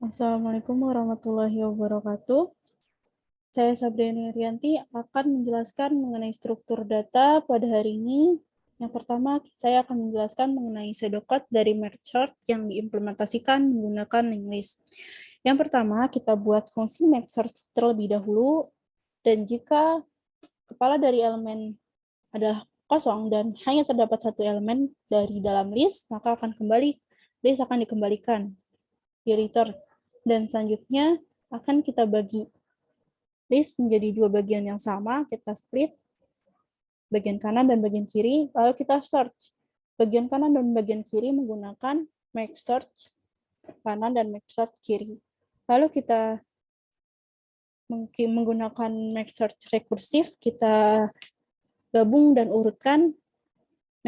Assalamualaikum warahmatullahi wabarakatuh. Saya Sabriani Rianti akan menjelaskan mengenai struktur data pada hari ini. Yang pertama, saya akan menjelaskan mengenai pseudocode dari merge sort yang diimplementasikan menggunakan linked list. Yang pertama, kita buat fungsi merge sort terlebih dahulu, dan jika kepala dari elemen adalah kosong dan hanya terdapat satu elemen dari dalam list, maka list akan dikembalikan di return. Dan selanjutnya akan kita bagi list menjadi dua bagian yang sama, kita split bagian kanan dan bagian kiri, lalu kita search bagian kanan dan bagian kiri menggunakan make search kanan dan make search kiri. Lalu kita menggunakan make search rekursif, kita gabung dan urutkan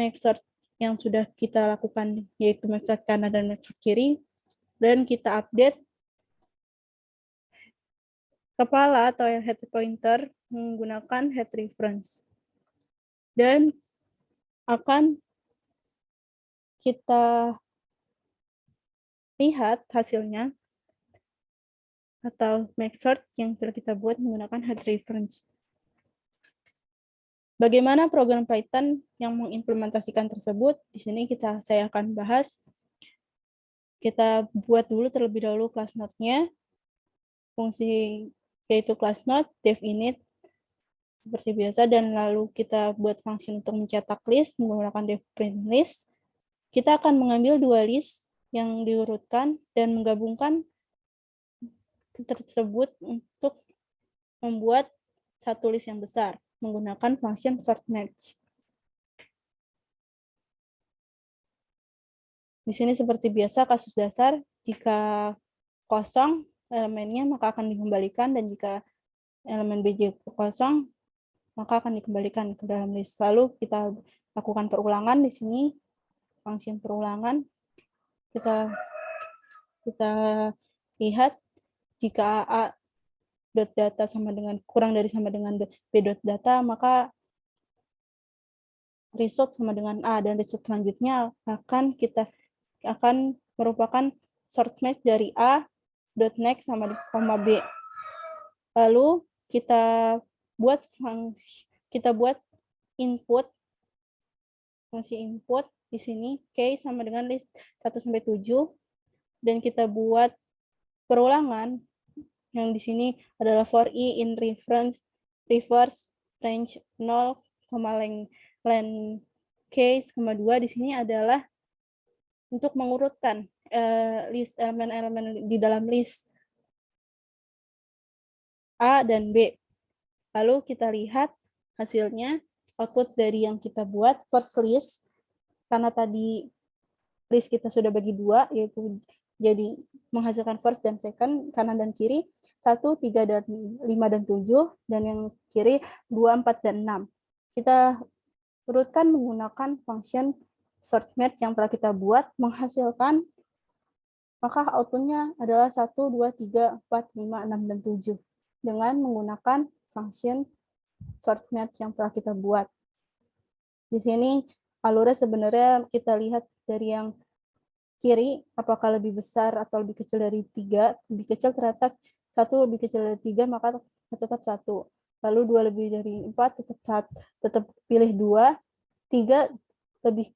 make search yang sudah kita lakukan, yaitu make search kanan dan make search kiri, dan kita update kepala atau head pointer menggunakan head reference. Dan akan kita lihat hasilnya atau make sort yang telah kita buat menggunakan head reference. Bagaimana program Python yang mengimplementasikan tersebut? Di sini saya akan bahas. Kita buat dulu terlebih dahulu class node-nya. Fungsi yaitu class node, dev init seperti biasa, dan lalu kita buat fungsi untuk mencetak list menggunakan dev print list. Kita akan mengambil dua list yang diurutkan dan menggabungkan tersebut untuk membuat satu list yang besar menggunakan function sort merge. Di sini seperti biasa kasus dasar, jika kosong elemennya maka akan dikembalikan, dan jika elemen BJ kosong maka akan dikembalikan ke dalam list. Lalu kita lakukan perulangan di sini, function perulangan. Kita lihat jika A data sama dengan kurang dari sama dengan B data, maka result sama dengan A, dan result selanjutnya akan merupakan sort match dari A dot next sama B. Lalu kita buat input, fungsi input di sini case sama dengan list 1 sampai 7, dan kita buat perulangan yang di sini adalah for i in reverse range 0, length case, 2 di sini adalah untuk mengurutkan list elemen-elemen di dalam list A dan B. Lalu kita lihat hasilnya, output dari yang kita buat first list, karena tadi list kita sudah bagi dua, yaitu jadi menghasilkan first dan second, kanan dan kiri, 1, 3, dan 5, dan 7, dan yang kiri 2, 4, dan 6. Kita urutkan menggunakan function sort merge yang telah kita buat, menghasilkan, maka outputnya adalah 1, 2, 3, 4, 5, 6, dan 7, dengan menggunakan function sort merge yang telah kita buat. Di sini alurnya sebenarnya kita lihat dari yang kiri, apakah lebih besar atau lebih kecil dari 3. Lebih kecil ternyata 1 lebih kecil dari 3, maka tetap 1. Lalu 2 lebih dari 4, tetap pilih 2. 3 lebih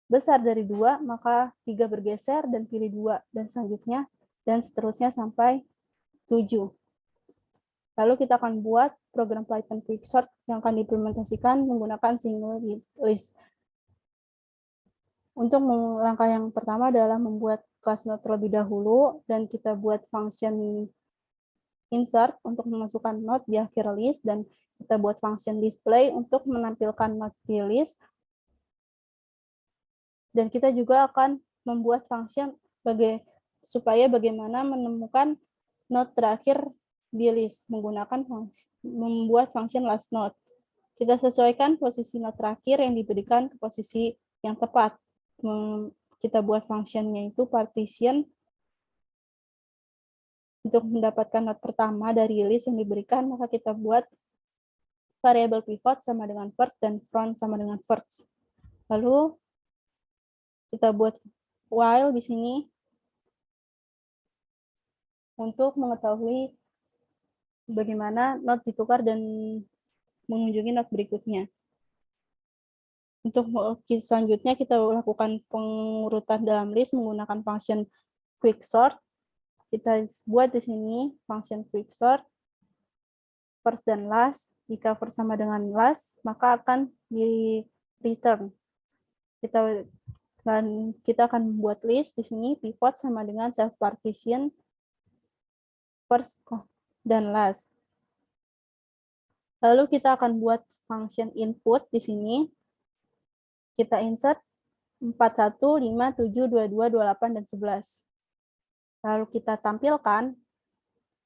besar dari 2, maka 3 bergeser dan pilih 2, dan selanjutnya, dan seterusnya sampai 7. Lalu kita akan buat program Python quicksort yang akan diimplementasikan menggunakan single list. Untuk langkah yang pertama adalah membuat class node terlebih dahulu, dan kita buat function insert untuk memasukkan node di akhir list, dan kita buat function display untuk menampilkan node di list. Dan kita juga akan membuat function supaya bagaimana menemukan node terakhir di list menggunakan membuat function last node. Kita sesuaikan posisi node terakhir yang diberikan ke posisi yang tepat. Kita buat functionnya itu partition untuk mendapatkan node pertama dari list yang diberikan, maka kita buat variable pivot sama dengan first dan front sama dengan first. Lalu kita buat while di sini untuk mengetahui bagaimana not ditukar dan mengunjungi not berikutnya. Untuk selanjutnya kita lakukan pengurutan dalam list menggunakan function quicksort. Kita buat di sini function quicksort first dan last. Jika first sama dengan last, maka akan di return. Kita akan membuat list di sini pivot sama dengan self partition first dan last. Lalu kita akan buat function input di sini. Kita insert 41, 5, 7, 22, 28, dan 11. Lalu kita tampilkan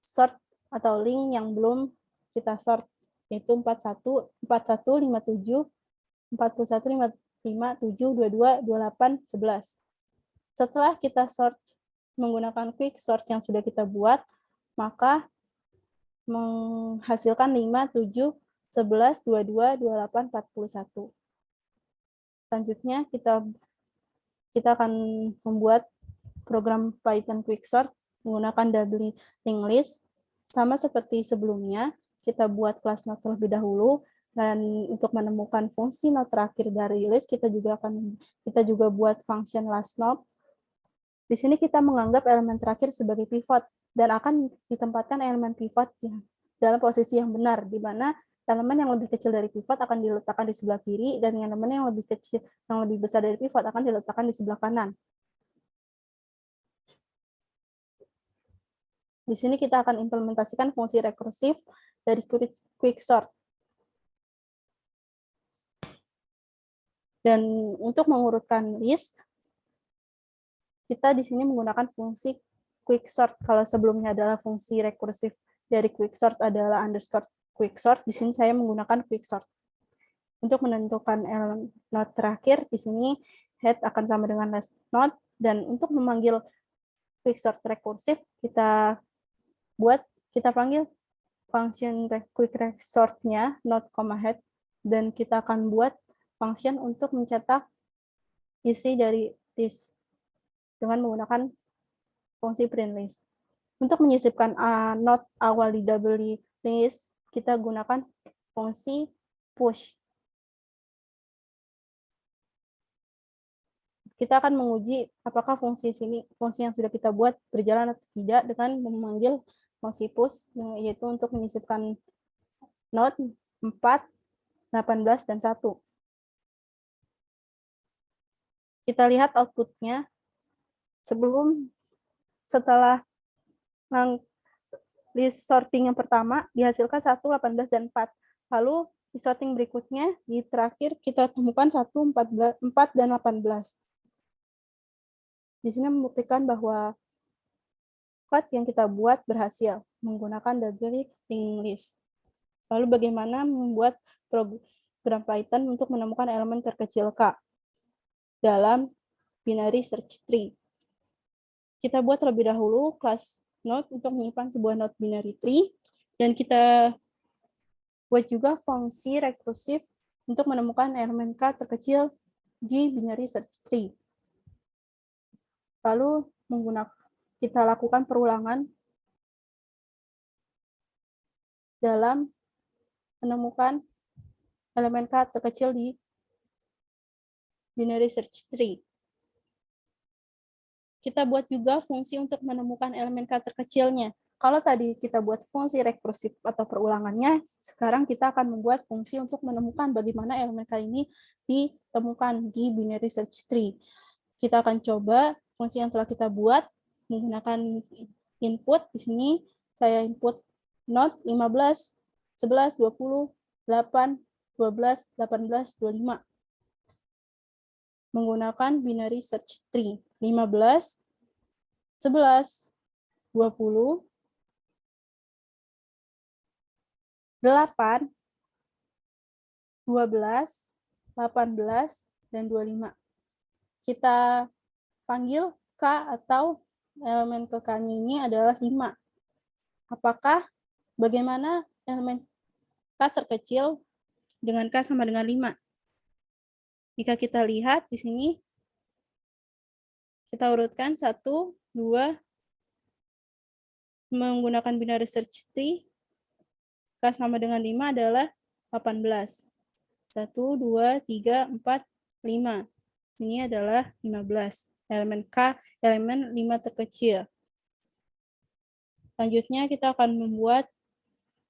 sort atau link yang belum kita sort, yaitu 41, 57, 41, 55, 7, 22, 28, 11. Setelah kita sort menggunakan quick sort yang sudah kita buat, maka menghasilkan 5, 7, 11, 22, 28, 41. Selanjutnya kita akan membuat program Python Quicksort menggunakan double linked list. Sama seperti sebelumnya, kita buat kelas not terlebih dahulu, dan untuk menemukan fungsi not terakhir dari list, kita juga buat function last not. Di sini kita menganggap elemen terakhir sebagai pivot, dan akan ditempatkan elemen pivot dalam posisi yang benar, di mana elemen yang lebih kecil dari pivot akan diletakkan di sebelah kiri, dan elemen yang lebih besar dari pivot akan diletakkan di sebelah kanan. Di sini kita akan implementasikan fungsi rekursif dari quicksort. Dan untuk mengurutkan list, kita di sini menggunakan fungsi quicksort. Kalau sebelumnya adalah fungsi rekursif dari quicksort adalah underscore quicksort, di sini saya menggunakan quicksort. Untuk menentukan elemen not terakhir, di sini head akan sama dengan last not, dan untuk memanggil quicksort rekursif, kita panggil function quicksort-nya not, head, dan kita akan buat function untuk mencetak isi dari list dengan menggunakan fungsi print list. Untuk menyisipkan not awal di double list, kita gunakan fungsi push. Kita akan menguji apakah fungsi yang sudah kita buat berjalan atau tidak dengan memanggil fungsi push, yaitu untuk menyisipkan not 4, 18, dan 1. Kita lihat outputnya. Setelah list sorting yang pertama dihasilkan 1, 18, dan 4. Lalu di sorting berikutnya, di terakhir kita temukan 1, 4, dan 18. Di sini membuktikan bahwa code yang kita buat berhasil menggunakan double linked list. Lalu bagaimana membuat program Python untuk menemukan elemen terkecil K dalam binary search tree. Kita buat terlebih dahulu kelas node untuk menyimpan sebuah node binary tree, dan kita buat juga fungsi rekursif untuk menemukan elemen K terkecil di binary search tree. Lalu kita lakukan perulangan dalam menemukan elemen K terkecil di binary search tree. Kita buat juga fungsi untuk menemukan elemen K terkecilnya. Kalau tadi kita buat fungsi rekursif atau perulangannya, sekarang kita akan membuat fungsi untuk menemukan bagaimana elemen K ini ditemukan di binary search tree. Kita akan coba fungsi yang telah kita buat menggunakan input. Di sini saya input not 15, 11, 20, 8, 12, 18, 25. Menggunakan binary search tree 15, 11, 20, 8, 12, 18, dan 25. Kita panggil K atau elemen ke-K ini adalah 5. Bagaimana elemen K terkecil dengan K sama dengan 5? Jika kita lihat di sini, kita urutkan 1, 2, menggunakan binary search tree, K sama dengan 5 adalah 18. 1, 2, 3, 4, 5. Ini adalah 15. Elemen K, elemen 5 terkecil. Selanjutnya kita akan membuat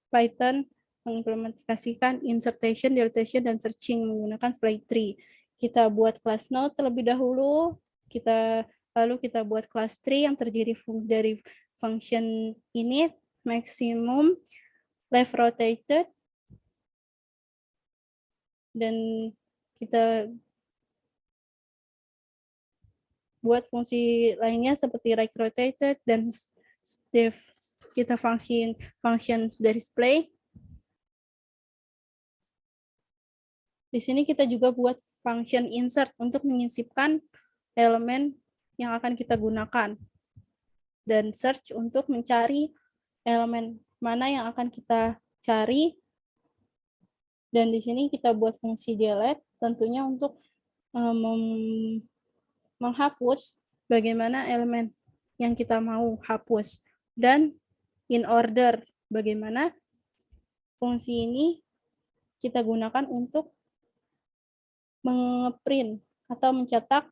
Python mengimplementasikan insertion, deletion, dan searching menggunakan supply tree. Kita buat class node terlebih dahulu, lalu kita buat class tree yang terdiri dari function init, maximum, left rotated, dan kita buat fungsi lainnya seperti right rotated dan kita function dari display. Di sini kita juga buat function insert untuk menyisipkan elemen yang akan kita gunakan. Dan search untuk mencari elemen mana yang akan kita cari. Dan di sini kita buat fungsi delete tentunya untuk menghapus bagaimana elemen yang kita mau hapus. Dan in order bagaimana fungsi ini kita gunakan untuk mengeprint atau mencetak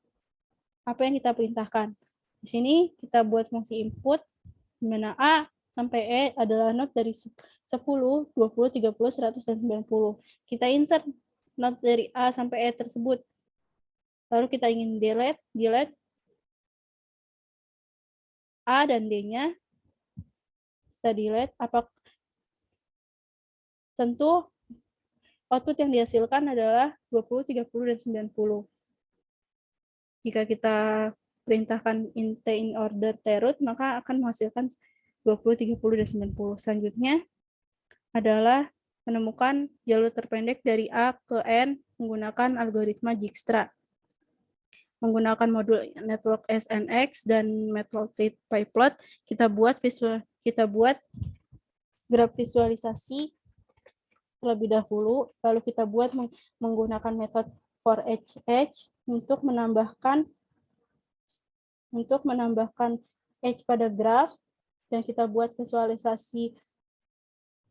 apa yang kita perintahkan. Di sini kita buat fungsi input, di mana A sampai E adalah node dari 10, 20, 30, 100, dan 90. Kita insert node dari A sampai E tersebut. Lalu kita ingin delete A dan D-nya. Kita delete. Tentu output yang dihasilkan adalah 20, 30, dan 90. Jika kita perintahkan int in order root, maka akan menghasilkan 20, 30, dan 90. Selanjutnya adalah menemukan jalur terpendek dari A ke N menggunakan algoritma Dijkstra. Menggunakan modul network SNX dan matplotlib, kita buat graf visualisasi terlebih dahulu, lalu kita buat menggunakan metode for each edge untuk menambahkan edge pada graf, dan kita buat visualisasi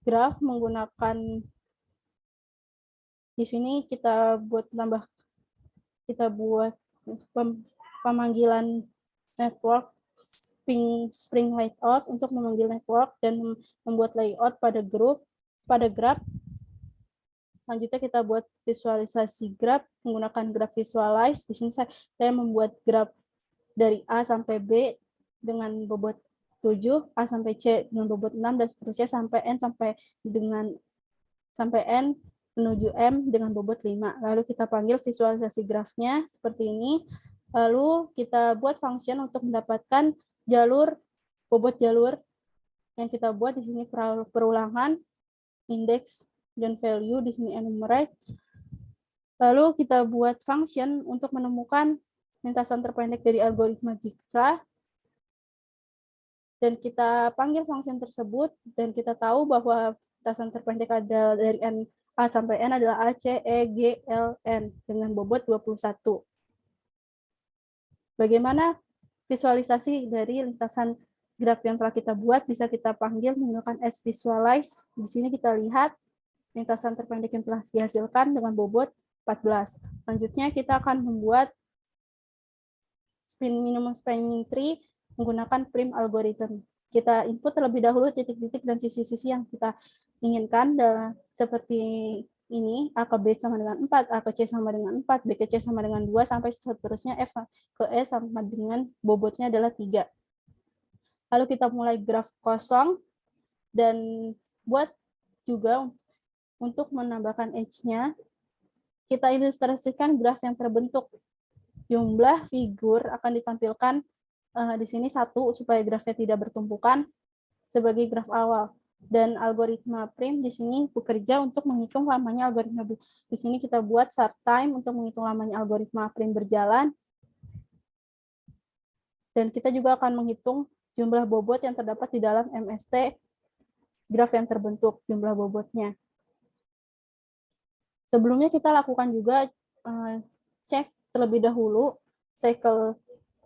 graf menggunakan di sini kita buat pemanggilan network spring layout untuk memanggil network dan membuat layout pada graf. Selanjutnya kita buat visualisasi graf menggunakan graf visualize. Di sini saya membuat graf dari A sampai B dengan bobot 7, A sampai C dengan bobot 6, dan seterusnya sampai N menuju M dengan bobot 5. Lalu kita panggil visualisasi grafnya seperti ini. Lalu kita buat function untuk mendapatkan bobot jalur yang kita buat di sini perulangan, index, dan value di sini enumerate. Lalu kita buat function untuk menemukan lintasan terpendek dari algoritma Dijkstra, dan kita panggil function tersebut, dan kita tahu bahwa lintasan terpendek adalah dari A sampai N adalah A, C, E, G, L, N dengan bobot 21. Bagaimana visualisasi dari lintasan graf yang telah kita buat? Bisa kita panggil menggunakan svisualize. Di sini kita lihat lintasan terpendek yang telah dihasilkan dengan bobot 14. Selanjutnya kita akan membuat minimum spanning tree menggunakan prim algorithm. Kita input terlebih dahulu titik-titik dan sisi-sisi yang kita inginkan, seperti ini, A ke B sama dengan 4, A ke C sama dengan 4, B ke C sama dengan 2, sampai seterusnya F ke E sama dengan bobotnya adalah 3. Lalu kita mulai graf kosong, dan buat juga untuk menambahkan edge-nya, kita ilustrasikan graf yang terbentuk. Jumlah figur akan ditampilkan di sini 1 supaya grafnya tidak bertumpukan sebagai graf awal. Dan algoritma prim di sini bekerja untuk menghitung lamanya algoritma. Di sini kita buat start time untuk menghitung lamanya algoritma prim berjalan. Dan kita juga akan menghitung jumlah bobot yang terdapat di dalam MST graf yang terbentuk, jumlah bobotnya. Sebelumnya kita lakukan juga cek terlebih dahulu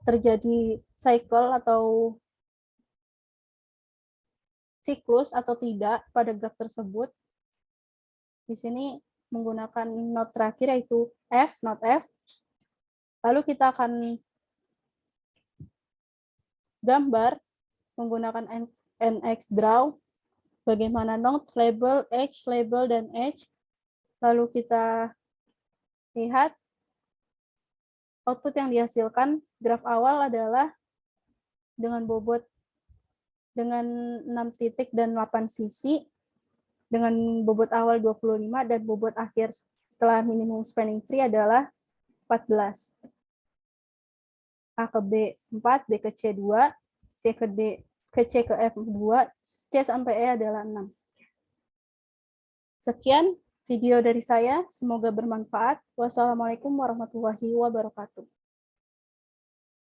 terjadi cycle atau siklus atau tidak pada graf tersebut. Di sini menggunakan not terakhir yaitu F, not F. Lalu kita akan gambar menggunakan NX Draw, bagaimana not, label, H, label, dan H. Lalu kita lihat output yang dihasilkan. Graf awal adalah dengan bobot dengan 6 titik dan 8 sisi, dengan bobot awal 25 dan bobot akhir setelah minimum spanning tree adalah 14. A ke B 4, B ke C 2, C ke D ke C ke F 2, C sampai E adalah 6. Sekian video dari saya, semoga bermanfaat. Wassalamualaikum warahmatullahi wabarakatuh.